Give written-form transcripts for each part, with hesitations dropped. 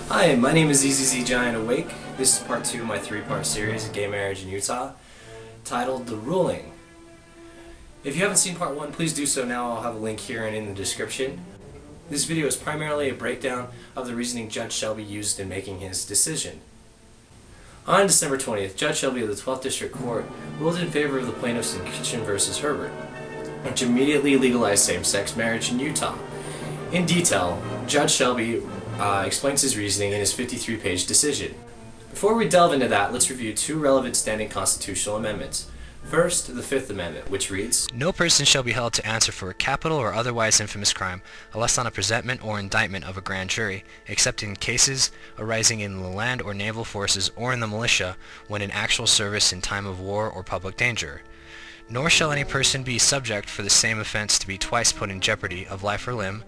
Hi, my name is zzzgiantawake. This is part 2 of my 3-part series, Gay Marriage in Utah, titled The Ruling. If you haven't seen part 1, please do so now. I'll have a link here and in the description. This video is primarily a breakdown of the reasoning Judge Shelby used in making his decision. On December 20th, Judge Shelby of the 12th District Court ruled in favor of the plaintiffs in Kitchen v. Herbert, which immediately legalized same-sex marriage in Utah. In detail, Judge Shelby explains his reasoning in his 53-page decision. Before we delve into that, let's review 2 relevant standing constitutional amendments. First, the Fifth Amendment, which reads, "No person shall be held to answer for a capital or otherwise infamous crime, unless on a presentment or indictment of a grand jury, except in cases arising in the land or naval forces or in the militia, when in actual service in time of war or public danger. Nor shall any person be subject for the same offense to be twice put in jeopardy of life or limb,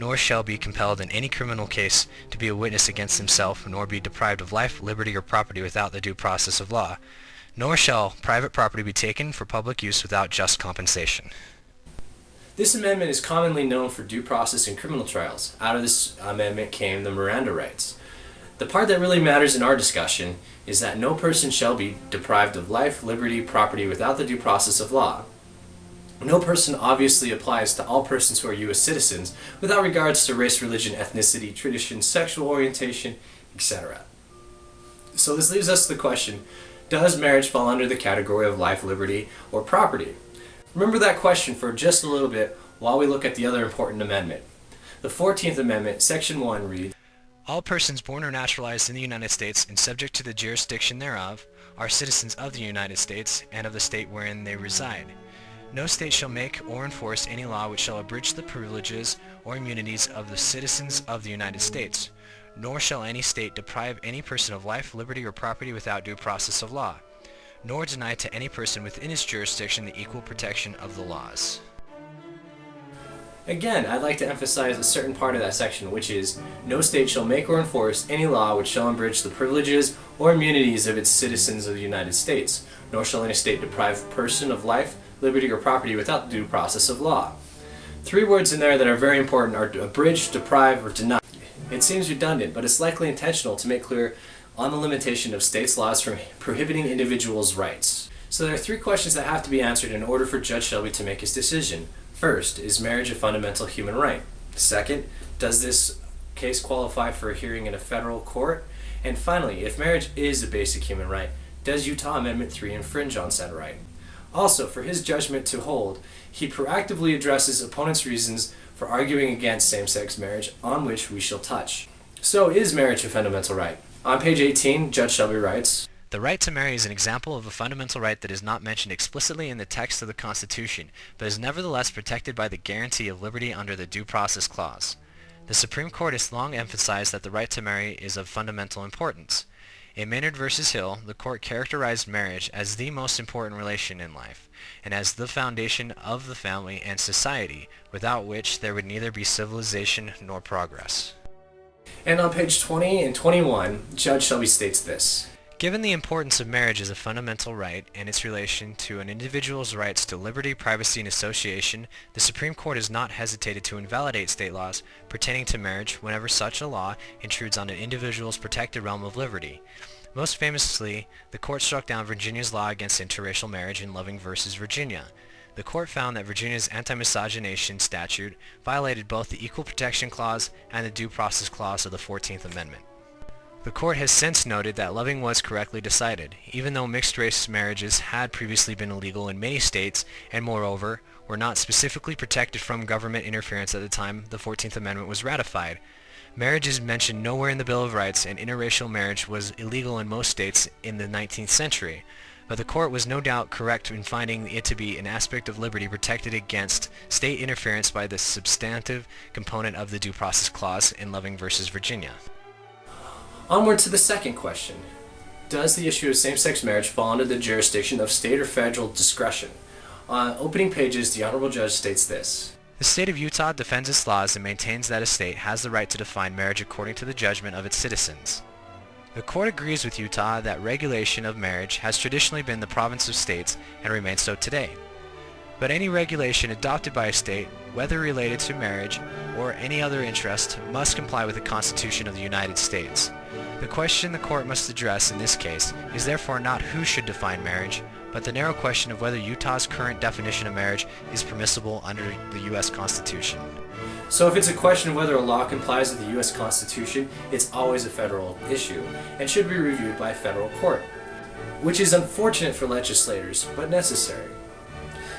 nor shall be compelled in any criminal case to be a witness against himself, nor be deprived of life, liberty, or property without the due process of law. Nor shall private property be taken for public use without just compensation." This amendment is commonly known for due process in criminal trials. Out of this amendment came the Miranda rights. The part that really matters in our discussion is that no person shall be deprived of life, liberty, property without the due process of law. No person obviously applies to all persons who are U.S. citizens without regards to race, religion, ethnicity, tradition, sexual orientation, etc. So this leaves us the question, does marriage fall under the category of life, liberty, or property? Remember that question for just a little bit while we look at the other important amendment. The 14th Amendment, Section 1 reads, "All persons born or naturalized in the United States and subject to the jurisdiction thereof are citizens of the United States and of the state wherein they reside. No state shall make or enforce any law which shall abridge the privileges or immunities of the citizens of the United States, nor shall any state deprive any person of life, liberty, or property without due process of law, nor deny to any person within its jurisdiction the equal protection of the laws." Again, I'd like to emphasize a certain part of that section, which is, no state shall make or enforce any law which shall abridge the privileges or immunities of its citizens of the United States, nor shall any state deprive a person of life, liberty, or property without the due process of law. 3 words in there that are very important are abridge, deprive, or deny. It seems redundant, but it's likely intentional to make clear on the limitation of states' laws from prohibiting individuals' rights. So there are 3 questions that have to be answered in order for Judge Shelby to make his decision. First, is marriage a fundamental human right? Second, does this case qualify for a hearing in a federal court? And finally, if marriage is a basic human right, does Utah Amendment 3 infringe on said right? Also, for his judgment to hold, he proactively addresses opponents' reasons for arguing against same-sex marriage, on which we shall touch. So, is marriage a fundamental right? On page 18, Judge Shelby writes, "The right to marry is an example of a fundamental right that is not mentioned explicitly in the text of the Constitution, but is nevertheless protected by the guarantee of liberty under the Due Process Clause. The Supreme Court has long emphasized that the right to marry is of fundamental importance. In Maynard v. Hill, the court characterized marriage as the most important relation in life, and as the foundation of the family and society, without which there would neither be civilization nor progress." And on page 20 and 21, Judge Shelby states this, "Given the importance of marriage as a fundamental right and its relation to an individual's rights to liberty, privacy, and association, the Supreme Court has not hesitated to invalidate state laws pertaining to marriage whenever such a law intrudes on an individual's protected realm of liberty. Most famously, the court struck down Virginia's law against interracial marriage in Loving v. Virginia. The court found that Virginia's anti-miscegenation statute violated both the Equal Protection Clause and the Due Process Clause of the 14th Amendment. The court has since noted that Loving was correctly decided, even though mixed-race marriages had previously been illegal in many states and, moreover, were not specifically protected from government interference at the time the 14th Amendment was ratified. Marriage is mentioned nowhere in the Bill of Rights, and interracial marriage was illegal in most states in the 19th century. But the court was no doubt correct in finding it to be an aspect of liberty protected against state interference by the substantive component of the Due Process Clause in Loving v. Virginia. Onward to the second question. Does the issue of same-sex marriage fall under the jurisdiction of state or federal discretion? On opening pages, the Honorable Judge states this, "The state of Utah defends its laws and maintains that a state has the right to define marriage according to the judgment of its citizens. The court agrees with Utah that regulation of marriage has traditionally been the province of states and remains so today. but any regulation adopted by a state, whether related to marriage or any other interest, must comply with the Constitution of the United States. The question the court must address in this case is therefore not who should define marriage, but the narrow question of whether Utah's current definition of marriage is permissible under the U.S. Constitution. So if it's a question of whether a law complies with the U.S. Constitution, it's always a federal issue and should be reviewed by a federal court, which is unfortunate for legislators, but necessary.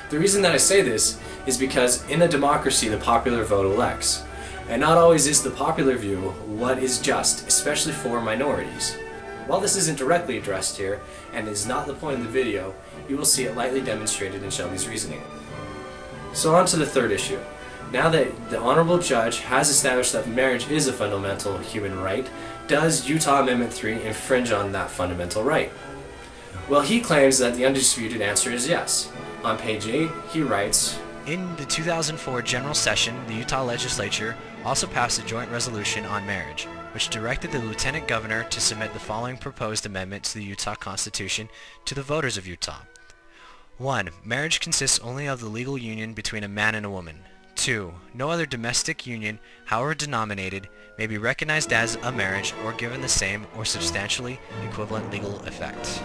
The reason that I say this is because in a democracy, the popular vote elects, and not always is the popular view what is just, especially for minorities. While this isn't directly addressed here, and is not the point of the video, you will see it lightly demonstrated in Shelby's reasoning. So on to the third issue. Now that the Honorable Judge has established that marriage is a fundamental human right, does Utah Amendment 3 infringe on that fundamental right? Well, he claims that the undisputed answer is yes. On page 8, he writes, In the 2004 General Session, the Utah Legislature also passed a joint resolution on marriage, which directed the Lieutenant Governor to submit the following proposed amendment to the Utah Constitution to the voters of Utah. 1. Marriage consists only of the legal union between a man and a woman. 2. No other domestic union, however denominated, may be recognized as a marriage or given the same or substantially equivalent legal effect.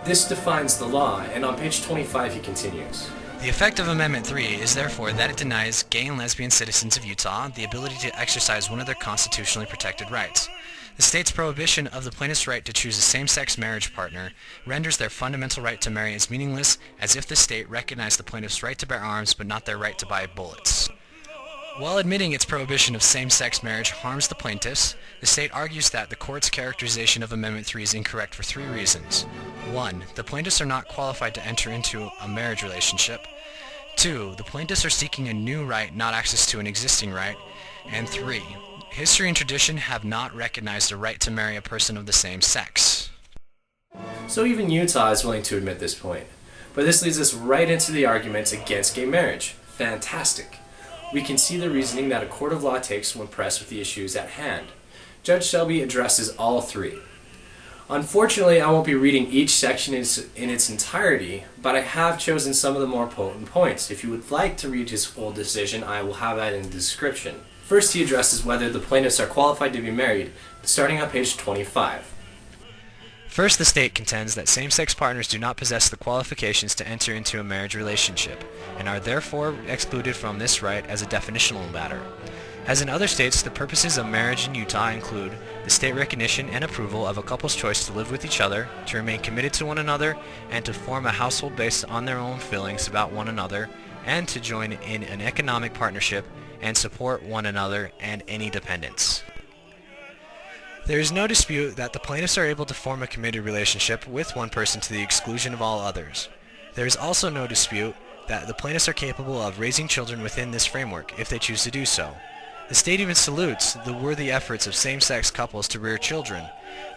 This defines the law, and on page 25 he continues. The effect of Amendment 3 is therefore that it denies gay and lesbian citizens of Utah the ability to exercise one of their constitutionally protected rights. The state's prohibition of the plaintiff's right to choose a same-sex marriage partner renders their fundamental right to marry as meaningless as if the state recognized the plaintiff's right to bear arms but not their right to buy bullets. While admitting its prohibition of same-sex marriage harms the plaintiffs, the state argues that the court's characterization of Amendment 3 is incorrect for 3 reasons. 1. The plaintiffs are not qualified to enter into a marriage relationship. 2. The plaintiffs are seeking a new right, not access to an existing right. And 3. History and tradition have not recognized a right to marry a person of the same sex. So even Utah is willing to admit this point. But this leads us right into the arguments against gay marriage. Fantastic. We can see the reasoning that a court of law takes when pressed with the issues at hand. Judge Shelby addresses all 3. Unfortunately, I won't be reading each section in its entirety, but I have chosen some of the more potent points. If you would like to read his full decision, I will have that in the description. First, he addresses whether the plaintiffs are qualified to be married, starting on page 25. First, the state contends that same-sex partners do not possess the qualifications to enter into a marriage relationship, and are therefore excluded from this right as a definitional matter. As in other states, the purposes of marriage in Utah include the state recognition and approval of a couple's choice to live with each other, to remain committed to one another, and to form a household based on their own feelings about one another, and to join in an economic partnership and support one another and any dependents. There is no dispute that the plaintiffs are able to form a committed relationship with one person to the exclusion of all others. There is also no dispute that the plaintiffs are capable of raising children within this framework if they choose to do so. The state even salutes the worthy efforts of same-sex couples to rear children.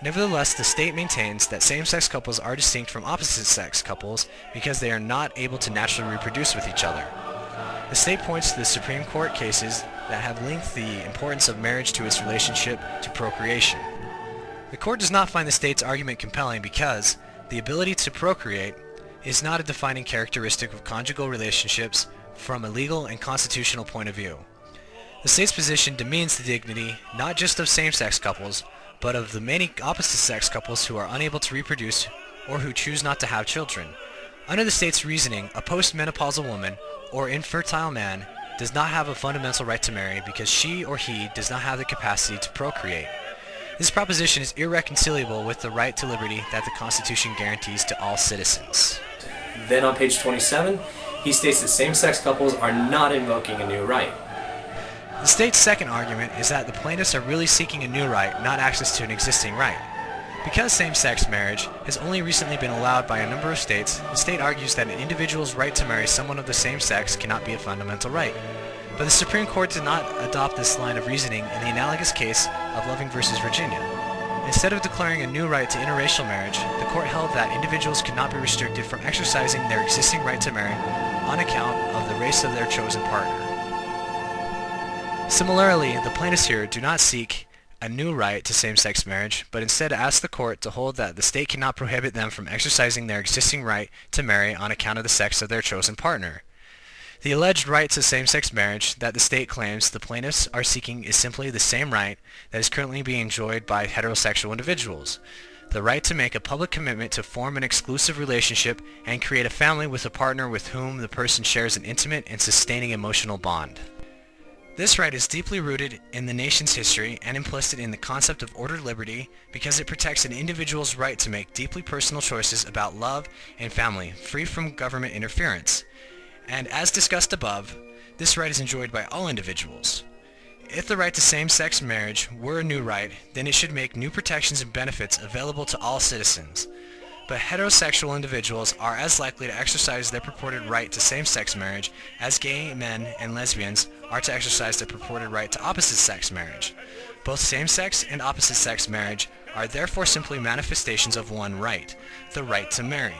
Nevertheless, the state maintains that same-sex couples are distinct from opposite-sex couples because they are not able to naturally reproduce with each other. The state points to the Supreme Court cases that have linked the importance of marriage to its relationship to procreation. The court does not find the state's argument compelling because the ability to procreate is not a defining characteristic of conjugal relationships from a legal and constitutional point of view. The state's position demeans the dignity not just of same-sex couples, but of the many opposite-sex couples who are unable to reproduce or who choose not to have children. Under the state's reasoning, a postmenopausal woman or infertile man does not have a fundamental right to marry because she or he does not have the capacity to procreate. This proposition is irreconcilable with the right to liberty that the Constitution guarantees to all citizens. Then on page 27, he states that same-sex couples are not invoking a new right. The state's second argument is that the plaintiffs are really seeking a new right, not access to an existing right. Because same-sex marriage has only recently been allowed by a number of states, the state argues that an individual's right to marry someone of the same sex cannot be a fundamental right. But the Supreme Court did not adopt this line of reasoning in the analogous case of Loving v. Virginia. Instead of declaring a new right to interracial marriage, the court held that individuals could not be restricted from exercising their existing right to marry on account of the race of their chosen partner. Similarly, the plaintiffs here do not seek a new right to same-sex marriage, but instead asked the court to hold that the state cannot prohibit them from exercising their existing right to marry on account of the sex of their chosen partner. The alleged right to same-sex marriage that the state claims the plaintiffs are seeking is simply the same right that is currently being enjoyed by heterosexual individuals. The right to make a public commitment to form an exclusive relationship and create a family with a partner with whom the person shares an intimate and sustaining emotional bond. This right is deeply rooted in the nation's history and implicit in the concept of ordered liberty because it protects an individual's right to make deeply personal choices about love and family, free from government interference. And as discussed above, this right is enjoyed by all individuals. If the right to same-sex marriage were a new right, then it should make new protections and benefits available to all citizens. But heterosexual individuals are as likely to exercise their purported right to same-sex marriage as gay men and lesbians are to exercise their purported right to opposite-sex marriage. Both same-sex and opposite-sex marriage are therefore simply manifestations of one right, the right to marry,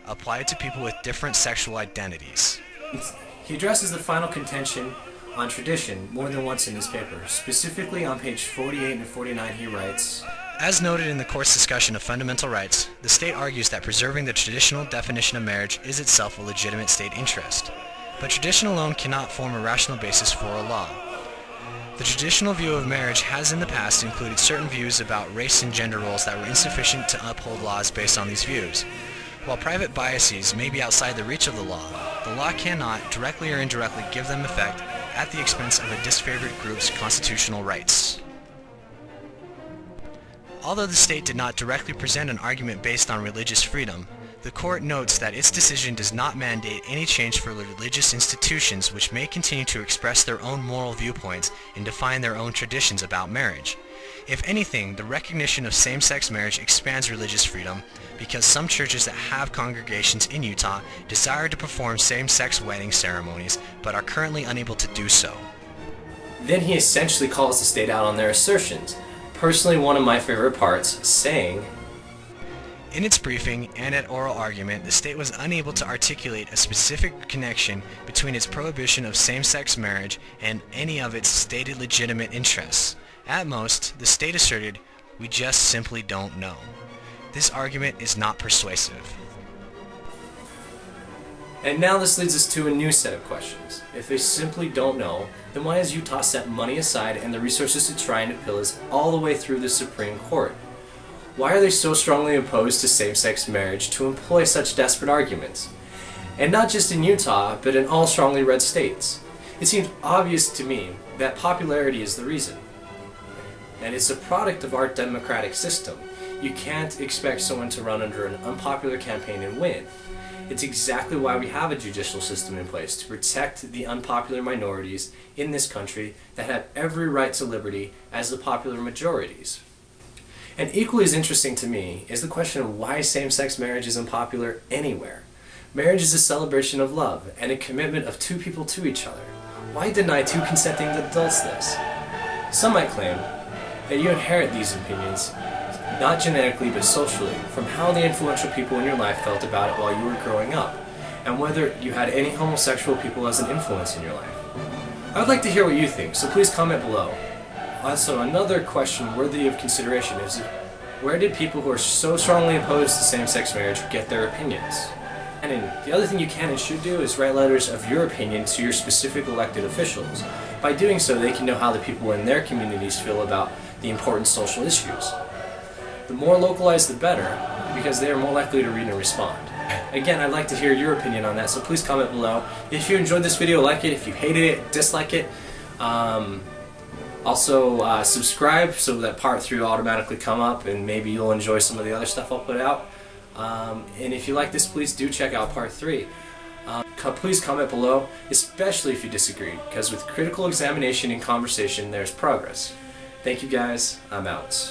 applied to people with different sexual identities. He addresses the final contention on tradition more than once in his paper. Specifically on page 48 and 49 he writes, As noted in the court's discussion of fundamental rights, the state argues that preserving the traditional definition of marriage is itself a legitimate state interest. But tradition alone cannot form a rational basis for a law. The traditional view of marriage has in the past included certain views about race and gender roles that were insufficient to uphold laws based on these views. While private biases may be outside the reach of the law cannot, directly or indirectly, give them effect at the expense of a disfavored group's constitutional rights. Although the state did not directly present an argument based on religious freedom, the court notes that its decision does not mandate any change for religious institutions which may continue to express their own moral viewpoints and define their own traditions about marriage. If anything, the recognition of same-sex marriage expands religious freedom because some churches that have congregations in Utah desire to perform same-sex wedding ceremonies but are currently unable to do so. Then he essentially calls the state out on their assertions. Personally, one of my favorite parts, saying, In its briefing and at oral argument, the state was unable to articulate a specific connection between its prohibition of same-sex marriage and any of its stated legitimate interests. At most, the state asserted, "We just simply don't know." This argument is not persuasive. And now this leads us to a new set of questions. If they simply don't know, then why has Utah set money aside and the resources to try and appeal this all the way through the Supreme Court? Why are they so strongly opposed to same-sex marriage to employ such desperate arguments? And not just in Utah, but in all strongly red states. It seems obvious to me that popularity is the reason. And it's a product of our democratic system. You can't expect someone to run under an unpopular campaign and win. It's exactly why we have a judicial system in place, to protect the unpopular minorities in this country that have every right to liberty as the popular majorities. And equally as interesting to me is the question of why same-sex marriage is unpopular anywhere. Marriage is a celebration of love and a commitment of two people to each other. Why deny two consenting adults this? Some might claim that you inherit these opinions, not genetically but socially, from how the influential people in your life felt about it while you were growing up, and whether you had any homosexual people as an influence in your life. I would like to hear what you think, so please comment below. Also, another question worthy of consideration is, where did people who are so strongly opposed to same-sex marriage get their opinions? And the other thing you can and should do is write letters of your opinion to your specific elected officials. By doing so, they can know how the people in their communities feel about the important social issues. The more localized, the better, because they are more likely to read and respond. Again, I'd like to hear your opinion on that, so please comment below. If you enjoyed this video, like it. If you hated it, dislike it. Also, subscribe so that part 3 will automatically come up, and maybe you'll enjoy some of the other stuff I'll put out. And if you like this, please do check out part 3. Please comment below, especially if you disagree, because with critical examination and conversation, there's progress. Thank you guys, I'm out.